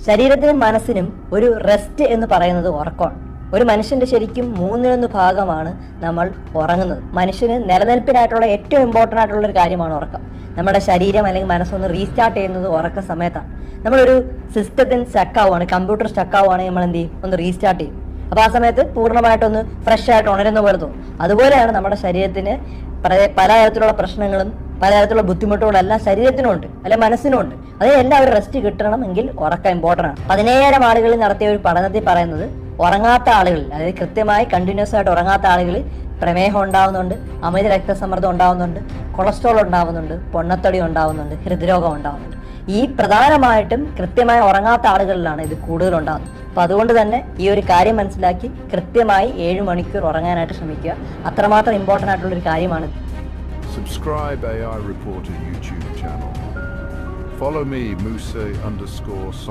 ശരീരത്തിനും മനസ്സിനും ഒരു റെസ്റ്റ് എന്ന് പറയുന്നത് ഉറക്കമാണ്. ഒരു മനുഷ്യന്റെ ശരിക്കും 3/1 ഭാഗമാണ് നമ്മൾ ഉറങ്ങുന്നത്. മനുഷ്യന് നിലനിൽപ്പിനായിട്ടുള്ള ഏറ്റവും ഇമ്പോർട്ടൻ്റ് ആയിട്ടുള്ള ഒരു കാര്യമാണ് ഉറക്കം. നമ്മുടെ ശരീരം അല്ലെങ്കിൽ മനസ്സൊന്ന് റീസ്റ്റാർട്ട് ചെയ്യുന്നത് ഉറക്ക സമയത്താണ്. നമ്മളൊരു സിസ്റ്റത്തിന് സ്റ്റക്കാവുകയാണ്, കമ്പ്യൂട്ടർ സ്റ്റക്കാവുകയാണെങ്കിൽ നമ്മൾ എന്ത് ചെയ്യും? ഒന്ന് റീസ്റ്റാർട്ട് ചെയ്യും. അപ്പോൾ ആ സമയത്ത് പൂർണ്ണമായിട്ടൊന്ന് ഫ്രഷ് ആയിട്ട് ഉണരുന്ന പോലെ തോന്നും. അതുപോലെയാണ് നമ്മുടെ ശരീരത്തിന് പലതരത്തിലുള്ള പ്രശ്നങ്ങളും പലതരത്തിലുള്ള ബുദ്ധിമുട്ടുകളും എല്ലാം ശരീരത്തിനുമുണ്ട്, അല്ലെ മനസ്സിനുമുണ്ട്. അതിനെല്ലാം ഒരു റെസ്റ്റ് കിട്ടണമെങ്കിൽ ഉറക്കം ഇമ്പോർട്ടൻ്റ് ആണ്. 17,000 ആളുകളിൽ നടത്തിയ ഒരു പഠനത്തിൽ പറയുന്നത് ഉറങ്ങാത്ത ആളുകളിൽ, അതായത് കൃത്യമായി കണ്ടിന്യൂസ് ആയിട്ട് ഉറങ്ങാത്ത ആളുകളിൽ പ്രമേഹം ഉണ്ടാവുന്നുണ്ട്, അമിത രക്തസമ്മർദ്ദം ഉണ്ടാവുന്നുണ്ട്, കൊളസ്ട്രോൾ ഉണ്ടാവുന്നുണ്ട്, പൊണ്ണത്തടി ഉണ്ടാവുന്നുണ്ട്, ഹൃദ്രോഗം ഉണ്ടാവുന്നുണ്ട്. ഈ പ്രധാനമായിട്ടും കൃത്യമായി ഉറങ്ങാത്ത ആളുകളിലാണ് ഇത് കൂടുതൽ ഉണ്ടാകുന്നത്. അപ്പോൾ അതുകൊണ്ട് തന്നെ ഈ ഒരു കാര്യം മനസ്സിലാക്കി കൃത്യമായി 7 മണിക്കൂർ ഉറങ്ങാനായിട്ട് ശ്രമിക്കുക. അത്രമാത്രം ഇമ്പോർട്ടൻ്റ് ആയിട്ടുള്ളൊരു കാര്യമാണ്. Subscribe AI Reporter YouTube channel. Follow me, Musa_.